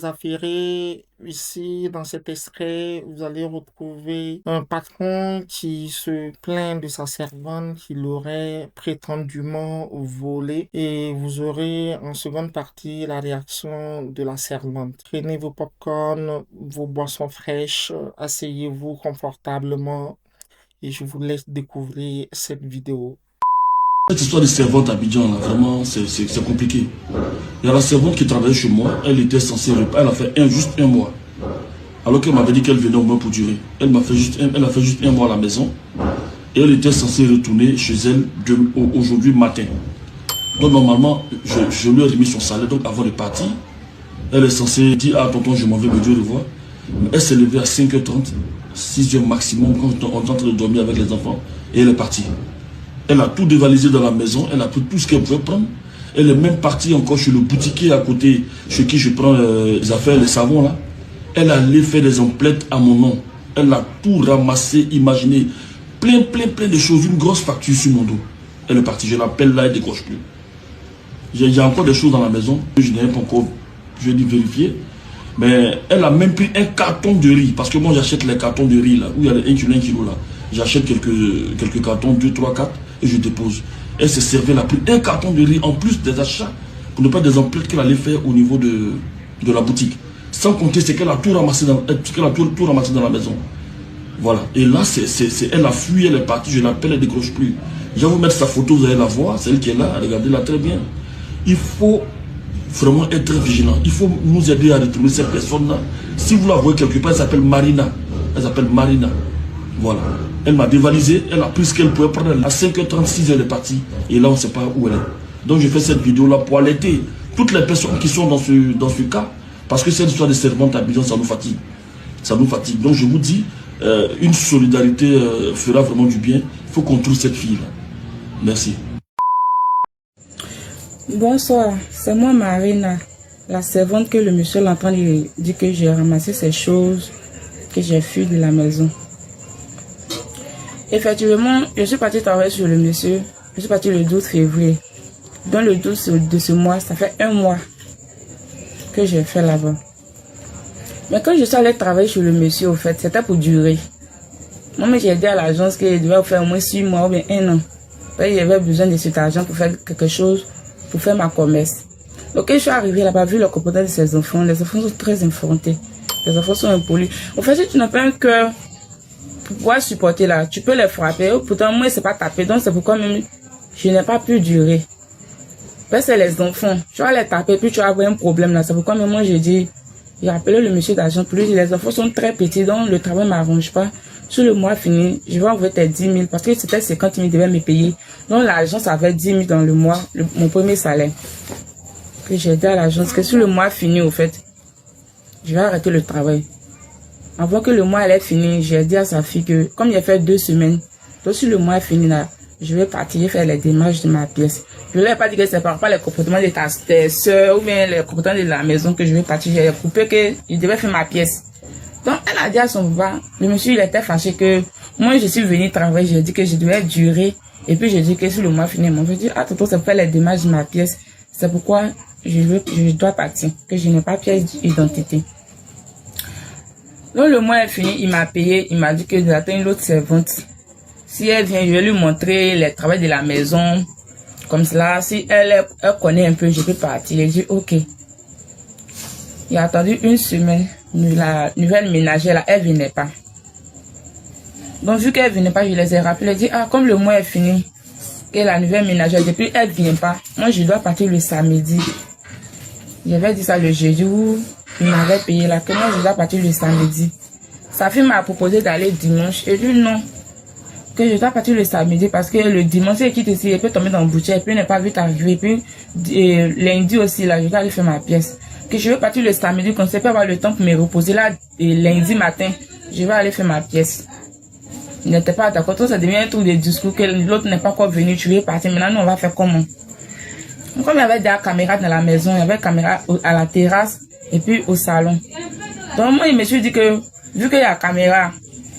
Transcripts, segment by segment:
chers affairés, ici dans cet extrait, vous allez retrouver un patron qui se plaint de sa servante qui l'aurait prétendument volé et vous aurez en seconde partie la réaction de la servante. Prenez vos popcorn, vos boissons fraîches, asseyez-vous confortablement et je vous laisse découvrir cette vidéo. Cette histoire de servante à Abidjan, là, vraiment, c'est compliqué. Il y a la servante qui travaillait chez moi, elle était censée, elle a fait juste un mois. Alors qu'elle m'avait dit qu'elle venait au moins pour durer. Elle a fait juste un mois à la maison. Et elle était censée retourner chez elle aujourd'hui matin. Donc normalement, je lui ai remis son salaire, donc avant de partir, elle est censée dire, ah tonton, je m'en vais, me Dieu revoir. Mais elle s'est levée à 5h30, 6h maximum, quand on est en train de dormir avec les enfants, et elle est partie. Elle a tout dévalisé dans la maison, elle a pris tout ce qu'elle pouvait prendre. Elle est même partie encore chez le boutiquier à côté, chez qui je prends les affaires, les savons là. Elle allait faire des emplettes à mon nom. Elle a tout ramassé, imaginé, plein de choses, une grosse facture sur mon dos. Elle est partie, je l'appelle là, elle ne décroche plus. Il y a encore des choses dans la maison, je n'ai pas encore, je vais vérifier. Mais elle a même pris un carton de riz, parce que moi j'achète les cartons de riz là, où il y a les 1 kilo là. J'achète quelques cartons, 2, 3, 4, et je dépose. Elle s'est servi, elle a pris un carton de riz en plus des achats, pour ne pas des emplettes qu'elle allait faire au niveau de la boutique. Sans compter ce qu'elle a tout ramassé dans la maison. Voilà. Et là, elle a fui, elle est partie, je l'appelle, elle ne décroche plus. Je vais vous mettre sa photo, vous allez la voir, c'est elle qui est là, regardez-la très bien. Il faut vraiment être vigilant. Il faut nous aider à retrouver cette personne-là. Si vous la voyez quelque part, elle s'appelle Marina. Elle s'appelle Marina. Voilà. Elle m'a dévalisé, elle a pris ce qu'elle pouvait prendre. À 5h36, elle est partie. Et là, on ne sait pas où elle est. Donc, je fais cette vidéo-là pour alerter toutes les personnes qui sont dans ce cas. Parce que cette histoire de servante à Abidjan, ça nous fatigue. Ça nous fatigue. Donc, je vous dis, une solidarité fera vraiment du bien. Il faut qu'on trouve cette fille-là. Merci. Bonsoir, c'est moi Marina, la servante que le monsieur l'entend dire que j'ai ramassé ces choses, que j'ai fui de la maison. Effectivement, je suis partie travailler sur le monsieur, je suis partie le 12 février. Dans le 12 de ce mois, ça fait un mois que j'ai fait là-bas. Mais quand je suis allée travailler sur le monsieur, au fait, c'était pour durer. Moi, j'ai dit à l'agence qu'il devait faire au moins 6 mois ou bien 1 an. Il y avait besoin de cet argent pour faire quelque chose, pour faire ma commerce. Donc quand je suis arrivée là-bas, vu le comportement de ces enfants, les enfants sont très informés. Les enfants sont impolis. En fait, si tu n'as pas un cœur pour pouvoir supporter là, tu peux les frapper. Pourtant, moi, c'est pas taper. Donc c'est pourquoi même je n'ai pas pu durer. Parce que c'est les enfants. Tu vas les taper, puis tu vas avoir un problème là. C'est pourquoi même moi, j'ai appelé le monsieur d'argent pour lui dire, les enfants sont très petits, donc le travail ne m'arrange pas. Sur le mois fini, je vais envoyer tes 10 000 parce que c'était 50 000 devait me payer. Donc l'agence avait 10 000 dans le mois, mon premier salaire. Puis j'ai dit à l'agence que sur le mois fini, au fait, je vais arrêter le travail. Avant que le mois allait finir, j'ai dit à sa fille que comme il a fait 2 semaines, donc sur le mois fini là, je vais partir faire les démarches de ma pièce. Je ne lui ai pas dit que c'est par rapport les comportements de tes soeurs ou bien les comportements de la maison que je vais partir. J'ai coupé qu'il devait faire ma pièce. Donc, elle a dit à son papa, le monsieur, il était fâché que moi, je suis venue travailler, j'ai dit que je devais durer. Et puis, j'ai dit que sur le mois fini, je dit, ah, tonton, ça fait les démarches de ma pièce. C'est pourquoi je dois partir, que je n'ai pas pièce d'identité. Donc, le mois est fini, il m'a payé, il m'a dit que j'attends une autre servante. Si elle vient, je vais lui montrer les travaux de la maison. Comme cela, si elle connaît un peu, je peux partir. J'ai dit, ok. Il a attendu 1 semaine. La nouvelle ménagère là, elle venait pas. Donc vu qu'elle venait pas, je les ai rappelés, j'ai dit ah comme le mois est fini, que la nouvelle ménagère depuis elle vient pas, moi je dois partir le samedi. J'avais dit ça le jeudi où il m'avait payé là, que moi je dois partir le samedi. Sa fille m'a proposé d'aller dimanche, et lui non, que je dois partir le samedi parce que le dimanche elle quitte ici, elle peut tomber dans le boutique, et puis elle n'est pas vite arriver, puis lundi aussi là, je dois aller faire ma pièce. Que je vais partir le samedi, qu'on ne sait pas avoir le temps pour me reposer là, et lundi matin, je vais aller faire ma pièce. Il n'était pas d'accord, ça devient un truc de discours que l'autre n'est pas encore venu, tu veux partir, maintenant nous on va faire comment? Comme il y avait des caméras dans la maison, il y avait des caméras à la terrasse et puis au salon. Donc moi, il me suis dit que, vu qu'il y a la caméra,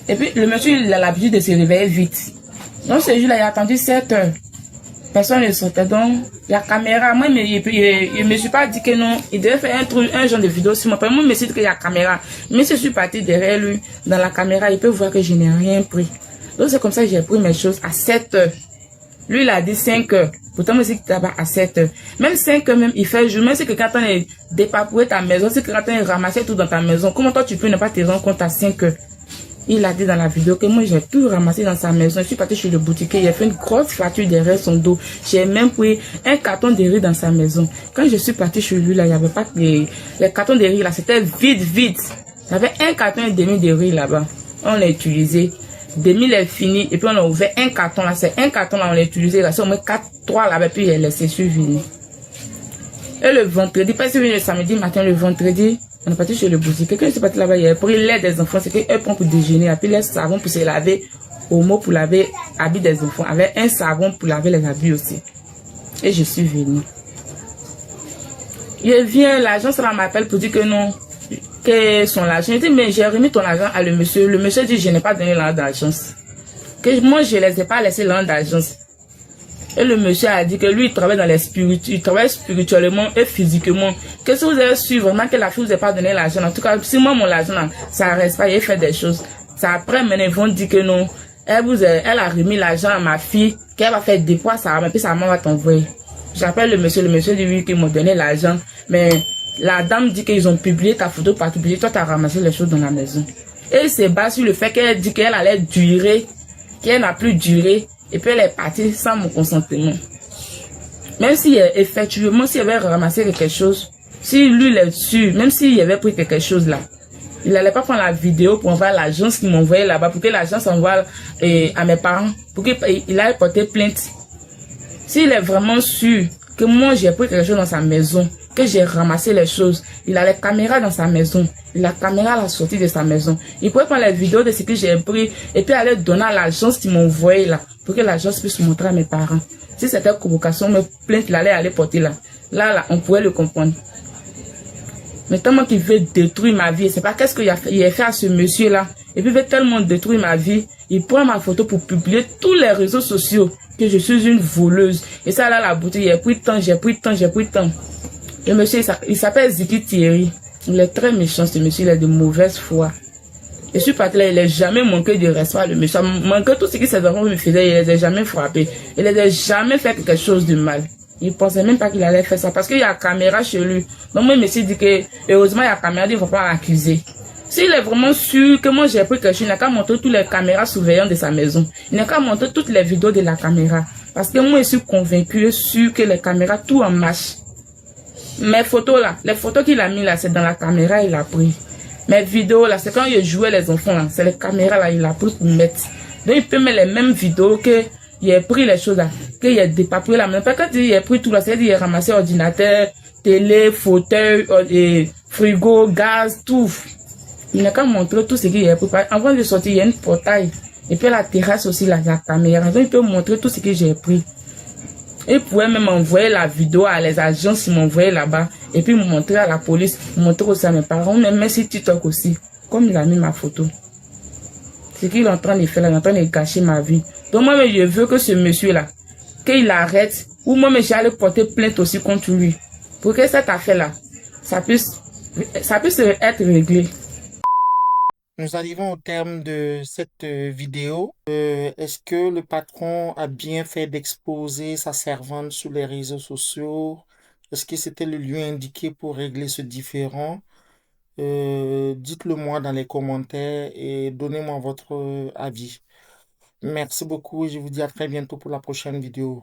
et puis le monsieur il a l'habitude de se réveiller vite. Donc ce jour-là, il a attendu 7 heures. Personne ne sortait. Donc, la caméra, moi, je me suis pas dit que non, il devait faire un genre de vidéo sur moi. Moi, je me suis dit qu'il y a caméra. Mais si je suis parti derrière lui, dans la caméra, il peut voir que je n'ai rien pris. Donc, c'est comme ça que j'ai pris mes choses à 7 heures. Lui, il a dit 5 heures. Pourtant, moi, c'est qu'il était à 7 heures. Même 5 heures, même, il fait jour. Même si quelqu'un t'en est dépapoué ta maison, si quelqu'un t'en est ramassé tout dans ta maison, comment toi, tu peux ne pas te rendre compte à 5 heures? Il a dit dans la vidéo que moi, j'ai tout ramassé dans sa maison. Je suis parti chez le boutiquier. Il a fait une grosse fracture derrière son dos. J'ai même pris un carton de riz dans sa maison. Quand je suis parti chez lui, là, il n'y avait pas les cartons de riz, là. C'était vide, vide. Il y avait un carton et demi de riz là-bas. On l'a utilisé. Demi est fini. Et puis, on a ouvert un carton là. C'est un carton là, on l'a utilisé. Là, c'est au moins 3 là-bas. Puis, il a laissé suivre. Et le vendredi, pas si le samedi matin, le vendredi, on est parti chez le boutiquier. Quand je suis parti là-bas, il a pris l'aide des enfants. C'est qu'eux prennent pour déjeuner. Et puis, les savons pour se laver. Omo pour laver habits des enfants. Avec un savon pour laver les habits aussi. Et je suis venue. Il vient, l'agence là m'appelle pour dire que non, que son argent. Je dis, mais j'ai remis ton argent à le monsieur. Le monsieur dit, je n'ai pas donné l'argent d'agence. Que moi, je ne les ai pas laissé l'argent d'agence. Et le monsieur a dit que lui, il travaille dans les spirituels, il travaille spirituellement et physiquement. Que si vous avez su vraiment que la fille vous a pas donné l'argent, en tout cas, si moi, mon argent, ça reste pas, il fait des choses. Ça après, maintenant, ils vont dire que non, elle a remis l'argent à ma fille, qu'elle va faire des poids, ça, et puis sa maman va t'envoyer. J'appelle le monsieur dit oui, qu'ils m'ont donné l'argent, mais la dame dit qu'ils ont publié ta photo partout, puis toi, tu as ramassé les choses dans la maison. Et c'est bas sur le fait qu'elle dit qu'elle allait durer, qu'elle n'a plus duré. Et puis elle est partie sans mon consentement. Même si effectivement, s'il avait ramassé quelque chose, si lui l'a su, même s'il avait pris quelque chose là, il n'allait pas prendre la vidéo pour envoyer l'agence qui m'envoyait là-bas, pour que l'agence envoie à mes parents, pour qu'il aille porter plainte. S'il est vraiment sûr que moi j'ai pris quelque chose dans sa maison, que j'ai ramassé les choses, il a les caméras dans sa maison, il a la caméra à la sortie de sa maison. Il pourrait prendre les vidéos de ce que j'ai pris et puis aller donner à l'agence qui m'a envoyé là, pour que l'agence puisse montrer à mes parents. Si c'était convocation, me plainte, il allait aller porter là. Là, on pourrait le comprendre. Mais tellement qu'il veut détruire ma vie, c'est pas qu'est-ce qu'il a fait à ce monsieur-là. Et puis il veut tellement détruire ma vie, il prend ma photo pour publier tous les réseaux sociaux que je suis une voleuse. Et ça là, la boutique, j'ai pris tant. Le monsieur, il s'appelle Ziki Thierry. Il est très méchant, ce monsieur, il est de mauvaise foi. Je suis parti là, il n'a jamais manqué de respect, le monsieur. Malgré tout ce que ses enfants me faisaient, il ne les a jamais frappés. Il ne les a jamais fait quelque chose de mal. Il ne pensait même pas qu'il allait faire ça parce qu'il y a la caméra chez lui. Donc moi, je me suis dit que, heureusement, il y a la caméra, il ne va pas l'accuser. S'il est vraiment sûr que moi j'ai pris quelque chose, il n'a qu'à montrer toutes les caméras surveillantes de sa maison. Il n'a qu'à montrer toutes les vidéos de la caméra. Parce que moi, je suis convaincu, sûr que les caméras, tout en marche. Mes photos là, les photos qu'il a mis là, c'est dans la caméra, il a pris. Mes vidéos là, c'est quand il jouait les enfants là, c'est les caméras là, il a pris pour mettre. Donc il peut mettre les mêmes vidéos que il a pris les choses là, qu'il a dépapoué là. Mais quand il a pris tout là, c'est-à-dire il a ramassé ordinateur, télé, fauteuil, frigo, gaz, tout. Il n'a qu'à montrer tout ce qu'il a pris. Avant de sortir, il y a une portail. Et puis la terrasse aussi là, la caméra. Donc il peut montrer tout ce que j'ai pris. Il pouvait même envoyer la vidéo à les agences qui m'envoyaient là-bas. Et puis montrer à la police, montrer aussi à mes parents. Même sur TikTok aussi. Comme il a mis ma photo. Ce qu'il est en train de faire là, il est en train de gâcher ma vie. Donc moi, je veux que ce monsieur-là, qu'il arrête. Ou moi, j'allais porter plainte aussi contre lui. Pour que cette affaire-là, ça puisse être réglé. Nous arrivons au terme de cette vidéo. Est-ce que le patron a bien fait d'exposer sa servante sur les réseaux sociaux? Est-ce que c'était le lieu indiqué pour régler ce différend? Dites-le moi dans les commentaires et donnez-moi votre avis. Merci beaucoup et je vous dis à très bientôt pour la prochaine vidéo.